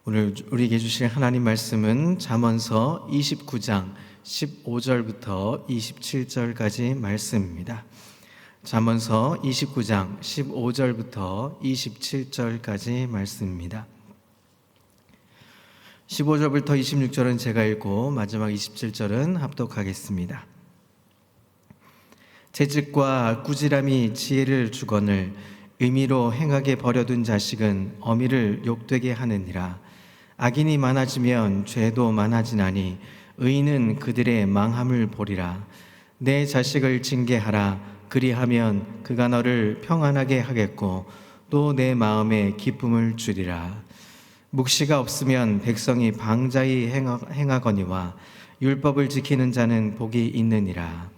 오늘 우리에게 주실 하나님 말씀은 잠언서 29장 15절부터 27절까지 말씀입니다. 잠언서 29장 15절부터 27절까지 말씀입니다. 15절부터 26절은 제가 읽고 마지막 27절은 합독하겠습니다. 재직과 꾸지람이 지혜를 주거늘 의미로 행하게 버려둔 자식은 어미를 욕되게 하느니라. 악인이 많아지면 죄도 많아지나니 의인은 그들의 망함을 보리라. 내 자식을 징계하라. 그리하면 그가 너를 평안하게 하겠고 또 내 마음에 기쁨을 주리라. 묵시가 없으면 백성이 방자히 행하거니와 율법을 지키는 자는 복이 있느니라.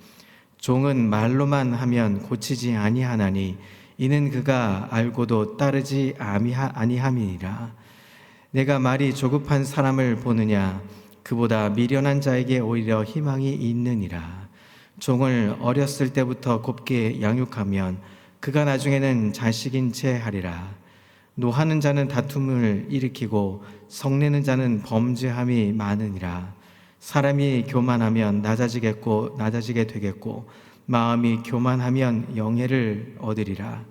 종은 말로만 하면 고치지 아니하나니 이는 그가 알고도 따르지 아니함이니라. 내가 말이 조급한 사람을 보느냐? 그보다 미련한 자에게 오히려 희망이 있느니라. 종을 어렸을 때부터 곱게 양육하면 그가 나중에는 자식인 채 하리라. 노하는 자는 다툼을 일으키고 성내는 자는 범죄함이 많으니라. 사람이 교만하면 낮아지게 되겠고 마음이 교만하면 영예를 얻으리라.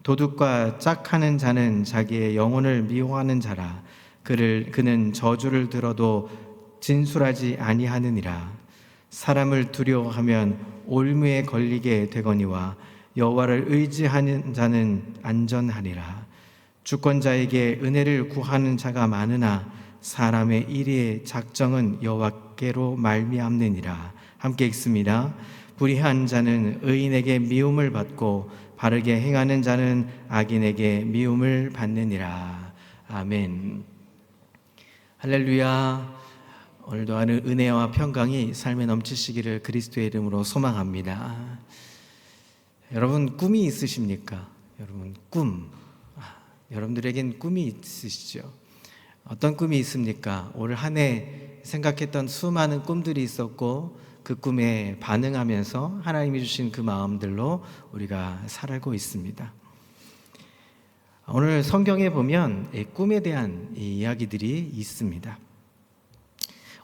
도둑과 짝하는 자는 자기의 영혼을 미워하는 자라. 그는 저주를 들어도 진술하지 아니하느니라. 사람을 두려워하면 올무에 걸리게 되거니와 여호와를 의지하는 자는 안전하리라. 주권자에게 은혜를 구하는 자가 많으나 사람의 일의 작정은 여호와께로 말미암느니라. 함께 읽습니다. 불의한 자는 의인에게 미움을 받고 바르게 행하는 자는 악인에게 미움을 받느니라. 아멘. 할렐루야. 오늘도 하는 은혜와 평강이 삶에 넘치시기를 그리스도의 이름으로 소망합니다. 여러분 꿈이 있으십니까? 여러분 여러분들에겐 꿈이 있으시죠? 어떤 꿈이 있습니까? 올 한 해 생각했던 수많은 꿈들이 있었고 그 꿈에 반응하면서 하나님이 주신 그 마음들로 우리가 살고 있습니다. 오늘 성경에 보면 꿈에 대한 이야기들이 있습니다.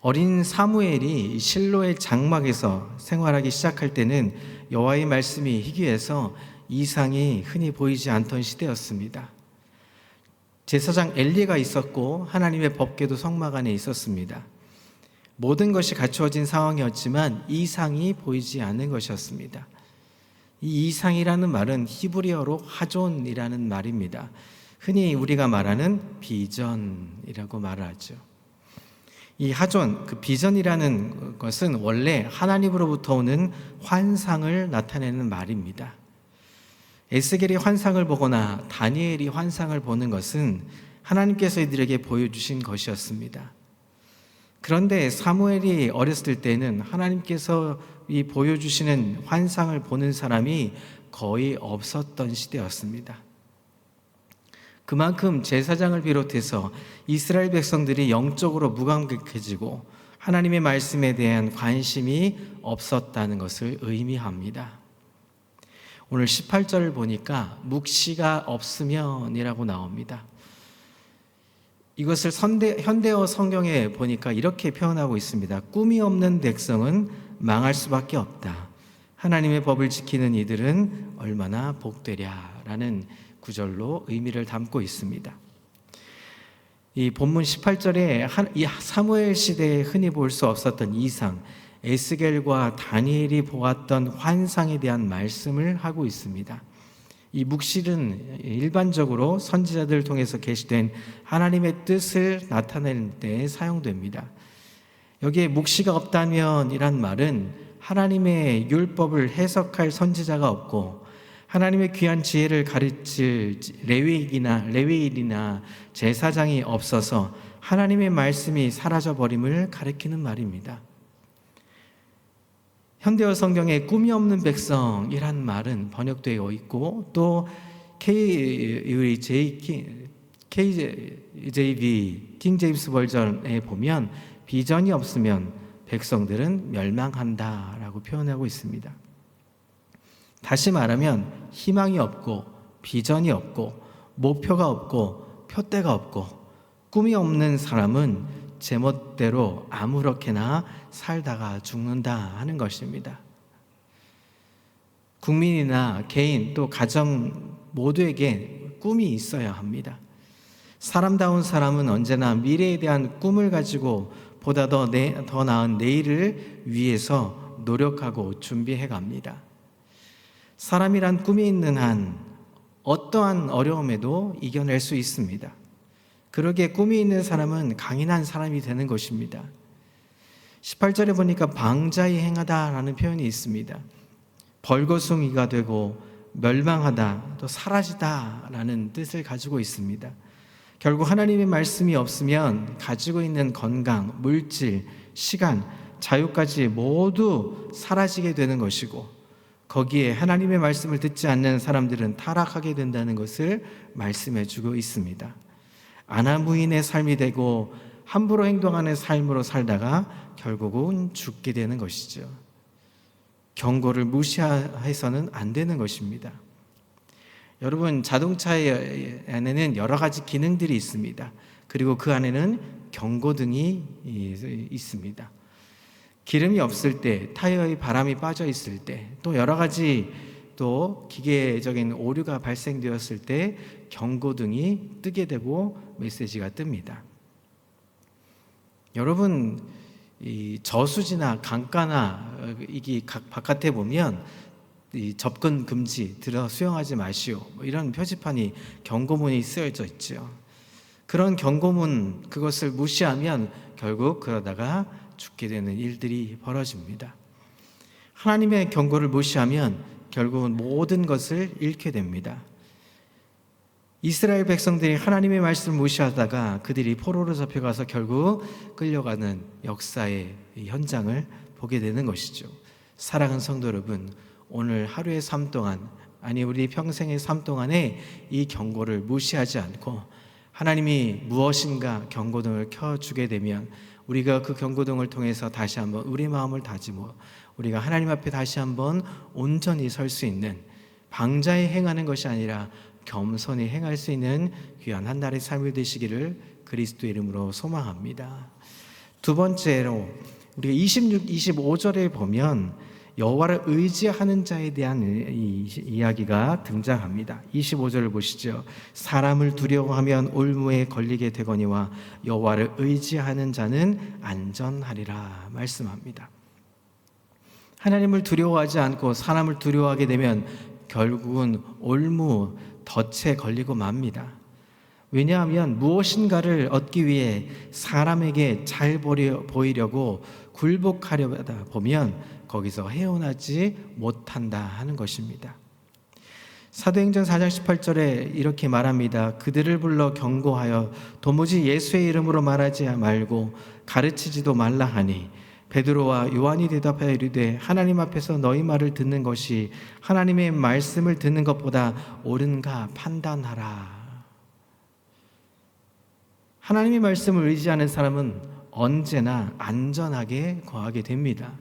어린 사무엘이 실로의 장막에서 생활하기 시작할 때는 여호와의 말씀이 희귀해서 이상이 흔히 보이지 않던 시대였습니다. 제사장 엘리가 있었고 하나님의 법궤도 성막 안에 있었습니다. 모든 것이 갖추어진 상황이었지만 이상이 보이지 않는 것이었습니다. 이 이상이라는 말은 히브리어로 하존이라는 말입니다. 흔히 우리가 말하는 비전이라고 말하죠. 이 하존, 그 비전이라는 것은 원래 하나님으로부터 오는 환상을 나타내는 말입니다. 에스겔이 환상을 보거나 다니엘이 환상을 보는 것은 하나님께서 이들에게 보여주신 것이었습니다. 그런데 사무엘이 어렸을 때는 하나님께서 이 보여주시는 환상을 보는 사람이 거의 없었던 시대였습니다. 그만큼 제사장을 비롯해서 이스라엘 백성들이 영적으로 무감각해지고 하나님의 말씀에 대한 관심이 없었다는 것을 의미합니다. 오늘 18절을 보니까 묵시가 없으면이라고 나옵니다. 이것을 현대어 성경에 보니까 이렇게 표현하고 있습니다. 꿈이 없는 백성은 망할 수밖에 없다. 하나님의 법을 지키는 이들은 얼마나 복되랴라는 구절로 의미를 담고 있습니다. 이 본문 18절에 이 사무엘 시대에 흔히 볼 수 없었던 이상, 에스겔과 다니엘이 보았던 환상에 대한 말씀을 하고 있습니다. 이 묵실은 일반적으로 선지자들을 통해서 계시된 하나님의 뜻을 나타낼 때 사용됩니다. 여기에 묵시가 없다면 이란 말은 하나님의 율법을 해석할 선지자가 없고 하나님의 귀한 지혜를 가르칠 레위인이나 제사장이 없어서 하나님의 말씀이 사라져버림을 가리키는 말입니다. 현대어 성경에 꿈이 없는 백성이란 말은 번역되어 있고 또 KJV 킹 제임스 버전에 보면 비전이 없으면 백성들은 멸망한다라고 표현하고 있습니다. 다시 말하면 희망이 없고 비전이 없고 목표가 없고 표대가 없고 꿈이 없는 사람은 제멋대로 아무렇게나 살다가 죽는다 하는 것입니다. 국민이나 개인 또 가정 모두에게 꿈이 있어야 합니다. 사람다운 사람은 언제나 미래에 대한 꿈을 가지고 보다 더 나은 내일을 위해서 노력하고 준비해 갑니다. 사람이란 꿈이 있는 한 어떠한 어려움에도 이겨낼 수 있습니다. 그러기에 꿈이 있는 사람은 강인한 사람이 되는 것입니다. 18절에 보니까 방자히 행하다라는 표현이 있습니다. 벌거숭이가 되고 멸망하다, 또 사라지다라는 뜻을 가지고 있습니다. 결국 하나님의 말씀이 없으면 가지고 있는 건강, 물질, 시간, 자유까지 모두 사라지게 되는 것이고, 거기에 하나님의 말씀을 듣지 않는 사람들은 타락하게 된다는 것을 말씀해 주고 있습니다. 아나무인의 삶이 되고 함부로 행동하는 삶으로 살다가 결국은 죽게 되는 것이죠. 경고를 무시해서는 안 되는 것입니다. 여러분, 자동차 안에는 여러 가지 기능들이 있습니다. 그리고 그 안에는 경고등이 있습니다. 기름이 없을 때, 타이어에 바람이 빠져 있을 때, 또 여러 가지 또 기계적인 오류가 발생되었을 때 경고등이 뜨게 되고 메시지가 뜹니다. 여러분, 이 저수지나 강가나 이게 바깥에 보면 이 접근 금지, 들어 수영하지 마시오, 이런 표지판이 경고문이 쓰여져 있죠. 그런 경고문, 그것을 무시하면 결국 그러다가 죽게 되는 일들이 벌어집니다. 하나님의 경고를 무시하면 결국은 모든 것을 잃게 됩니다. 이스라엘 백성들이 하나님의 말씀을 무시하다가 그들이 포로로 잡혀가서 결국 끌려가는 역사의 현장을 보게 되는 것이죠. 사랑하는 성도 여러분, 오늘 하루의 삶 동안, 아니 우리 평생의 삶 동안에 이 경고를 무시하지 않고 하나님이 무엇인가 경고등을 켜주게 되면 우리가 그 경고등을 통해서 다시 한번 우리 마음을 다지고 우리가 하나님 앞에 다시 한번 온전히 설 수 있는, 방자에 행하는 것이 아니라 겸손히 행할 수 있는 귀한 한 날의 삶이 되시기를 그리스도의 이름으로 소망합니다. 두 번째로 우리가 26, 25절에 보면 여호와를 의지하는 자에 대한 이야기가 등장합니다. 25절을 보시죠. 사람을 두려워하면 올무에 걸리게 되거니와 여호와를 의지하는 자는 안전하리라 말씀합니다. 하나님을 두려워하지 않고 사람을 두려워하게 되면 결국은 올무, 덫에 걸리고 맙니다. 왜냐하면 무엇인가를 얻기 위해 사람에게 잘 보이려고 굴복하려다 보면 거기서 헤어나지 못한다 하는 것입니다. 사도행전 4장 18절에 이렇게 말합니다. 그들을 불러 경고하여 도무지 예수의 이름으로 말하지 말고 가르치지도 말라 하니 베드로와 요한이 대답하여 이르되 하나님 앞에서 너희 말을 듣는 것이 하나님의 말씀을 듣는 것보다 옳은가 판단하라. 하나님의 말씀을 의지하는 사람은 언제나 안전하게 거하게 됩니다.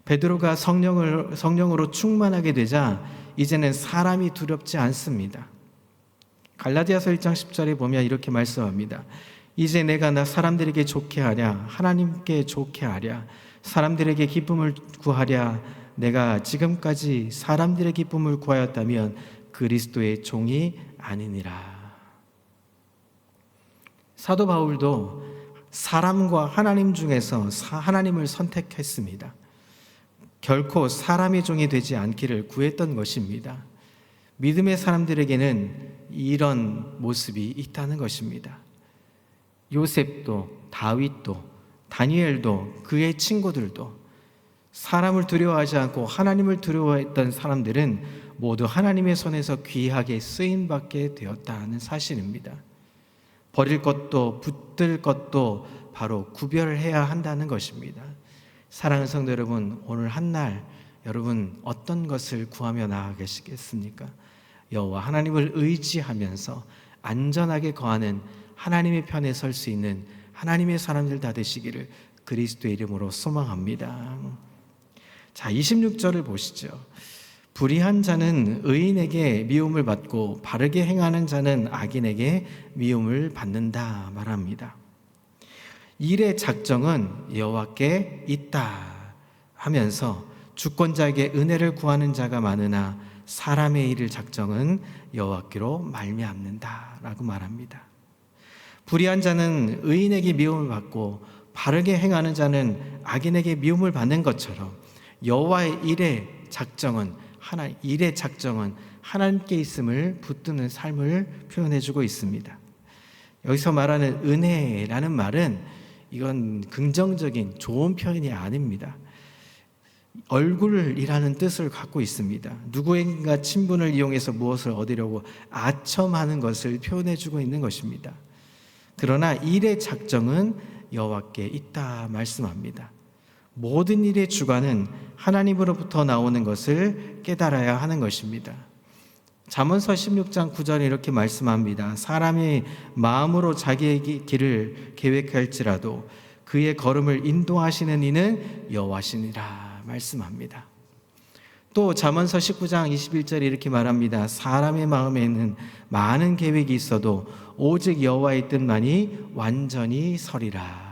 베드로가 성령으로 충만하게 되자 이제는 사람이 두렵지 않습니다. 갈라디아서 1장 10절에 보면 이렇게 말씀합니다. 이제 내가 사람들에게 좋게 하랴 하나님께 좋게 하랴 사람들에게 기쁨을 구하랴 내가 지금까지 사람들의 기쁨을 구하였다면 그리스도의 종이 아니니라. 사도 바울도 사람과 하나님 중에서 하나님을 선택했습니다. 결코 사람의 종이 되지 않기를 구했던 것입니다. 믿음의 사람들에게는 이런 모습이 있다는 것입니다. 요셉도 다윗도 다니엘도 그의 친구들도 사람을 두려워하지 않고 하나님을 두려워했던 사람들은 모두 하나님의 손에서 귀하게 쓰임받게 되었다는 사실입니다. 버릴 것도 붙들 것도 바로 구별을 해야 한다는 것입니다. 사랑하는 성도 여러분, 오늘 한날 여러분 어떤 것을 구하며 나아가시겠습니까? 여호와 하나님을 의지하면서 안전하게 거하는 하나님의 편에 설 수 있는 하나님의 사람들 다 되시기를 그리스도의 이름으로 소망합니다. 자, 26절을 보시죠. 불의한 자는 의인에게 미움을 받고 바르게 행하는 자는 악인에게 미움을 받는다 말합니다. 일의 작정은 여호와께 있다 하면서 주권자에게 은혜를 구하는 자가 많으나 사람의 일을 작정은 여호와께로 말미암는다라고 말합니다. 불의한 자는 의인에게 미움을 받고 바르게 행하는 자는 악인에게 미움을 받는 것처럼 여호와의 일의 작정은 하나님께 있음을 붙드는 삶을 표현해주고 있습니다. 여기서 말하는 은혜라는 말은 이건 긍정적인 좋은 표현이 아닙니다. 얼굴이라는 뜻을 갖고 있습니다. 누구인가 친분을 이용해서 무엇을 얻으려고 아첨하는 것을 표현해주고 있는 것입니다. 그러나 일의 작정은 여호와께 있다 말씀합니다. 모든 일의 주관은 하나님으로부터 나오는 것을 깨달아야 하는 것입니다. 잠언서 16장 9절에 이렇게 말씀합니다. 사람이 마음으로 자기의 길을 계획할지라도 그의 걸음을 인도하시는 이는 여호와시니라 말씀합니다. 또 잠언서 19장 21절에 이렇게 말합니다. 사람의 마음에는 많은 계획이 있어도 오직 여호와의 뜻만이 완전히 서리라.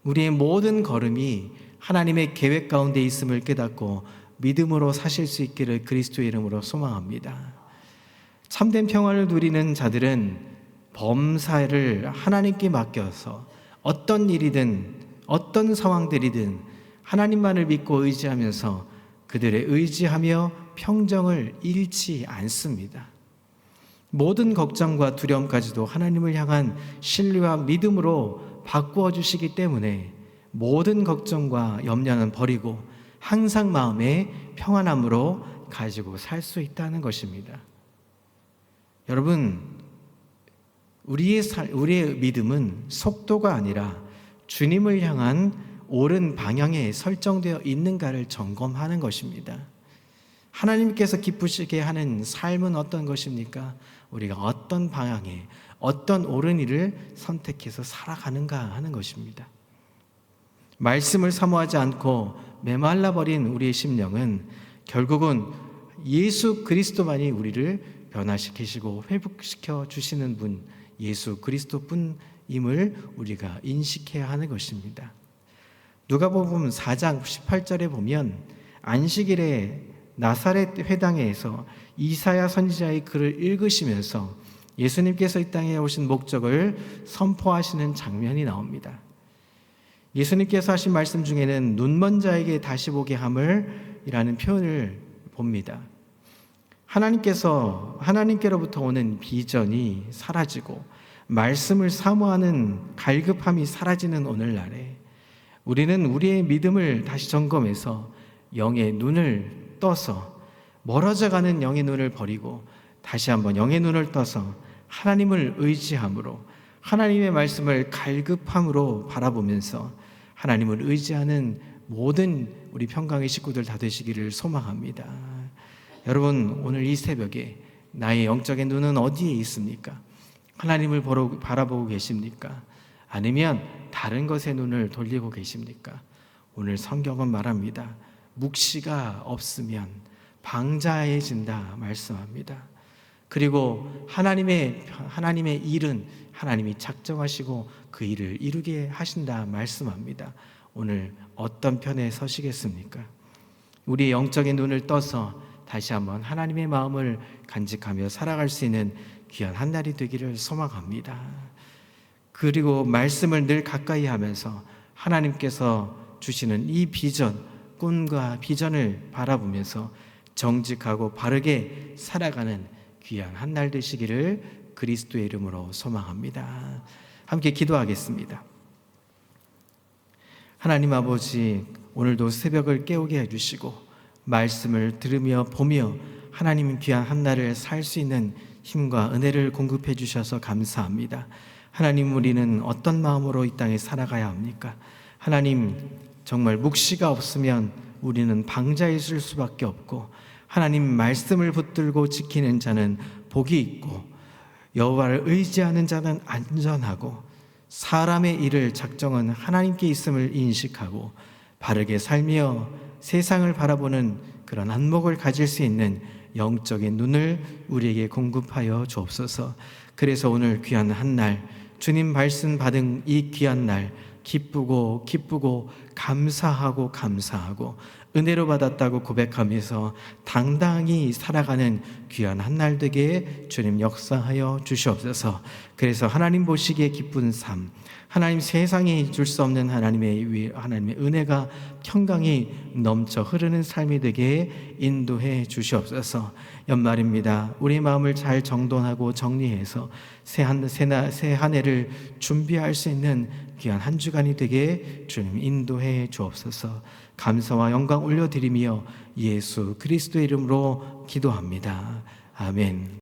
우리의 모든 걸음이 하나님의 계획 가운데 있음을 깨닫고 믿음으로 사실 수 있기를 그리스도의 이름으로 소망합니다. 참된 평안을 누리는 자들은 범사를 하나님께 맡겨서 어떤 일이든 어떤 상황들이든 하나님만을 믿고 의지하면서 그들의 의지하며 평정을 잃지 않습니다. 모든 걱정과 두려움까지도 하나님을 향한 신뢰와 믿음으로 바꾸어 주시기 때문에 모든 걱정과 염려는 버리고 항상 마음에 평안함으로 가지고 살 수 있다는 것입니다. 여러분, 우리의 믿음은 속도가 아니라 주님을 향한 옳은 방향에 설정되어 있는가를 점검하는 것입니다. 하나님께서 기쁘시게 하는 삶은 어떤 것입니까? 우리가 어떤 방향에 어떤 옳은 일을 선택해서 살아가는가 하는 것입니다. 말씀을 사모하지 않고 메말라버린 우리의 심령은 결국은 예수 그리스도만이 우리를 변화시키시고 회복시켜 주시는 분, 예수 그리스도뿐임을 우리가 인식해야 하는 것입니다. 누가복음 4장 18절에 보면 안식일에 나사렛 회당에서 이사야 선지자의 글을 읽으시면서 예수님께서 이 땅에 오신 목적을 선포하시는 장면이 나옵니다. 예수님께서 하신 말씀 중에는 눈먼 자에게 다시 보게 함을 이라는 표현을 봅니다. 하나님께로부터 오는 비전이 사라지고 말씀을 사모하는 갈급함이 사라지는 오늘날에 우리는 우리의 믿음을 다시 점검해서 영의 눈을 떠서 멀어져가는 영의 눈을 버리고 다시 한번 영의 눈을 떠서 하나님을 의지함으로 하나님의 말씀을 갈급함으로 바라보면서 하나님을 의지하는 모든 우리 평강의 식구들 다 되시기를 소망합니다. 여러분, 오늘 이 새벽에 나의 영적인 눈은 어디에 있습니까? 하나님을 바라보고 계십니까? 아니면 다른 것에 눈을 돌리고 계십니까? 오늘 성경은 말합니다. 묵시가 없으면 방자해진다 말씀합니다. 그리고 하나님의 일은 하나님이 작정하시고 그 일을 이루게 하신다 말씀합니다. 오늘 어떤 편에 서시겠습니까? 우리의 영적인 눈을 떠서 다시 한번 하나님의 마음을 간직하며 살아갈 수 있는 귀한 한 날이 되기를 소망합니다. 그리고 말씀을 늘 가까이 하면서 하나님께서 주시는 이 비전, 꿈과 비전을 바라보면서 정직하고 바르게 살아가는 귀한 한 날 되시기를 그리스도의 이름으로 소망합니다. 함께 기도하겠습니다. 하나님 아버지, 오늘도 새벽을 깨우게 해주시고 말씀을 들으며 보며 하나님 귀한 한 날을 살 수 있는 힘과 은혜를 공급해 주셔서 감사합니다. 하나님, 우리는 어떤 마음으로 이 땅에 살아가야 합니까? 하나님, 정말 묵시가 없으면 우리는 방자에 있을 수밖에 없고 하나님 말씀을 붙들고 지키는 자는 복이 있고 여호와를 의지하는 자는 안전하고 사람의 일을 작정은 하나님께 있음을 인식하고 바르게 살며 세상을 바라보는 그런 안목을 가질 수 있는 영적인 눈을 우리에게 공급하여 주옵소서. 그래서 오늘 귀한 한 날, 주님 말씀 받은 이 귀한 날 기쁘고 감사하고 은혜로 받았다고 고백하면서 당당히 살아가는 귀한 한 날 되게 주님 역사하여 주시옵소서. 그래서 하나님 보시기에 기쁜 삶, 하나님 세상이 줄 수 없는 하나님의 은혜가 평강이 넘쳐 흐르는 삶이 되게 인도해 주시옵소서. 연말입니다. 우리 마음을 잘 정돈하고 정리해서 새 한 해를 준비할 수 있는 귀한 한 주간이 되게 주님 인도해 주옵소서. 감사와 영광 올려드리며 예수 그리스도의 이름으로 기도합니다. 아멘.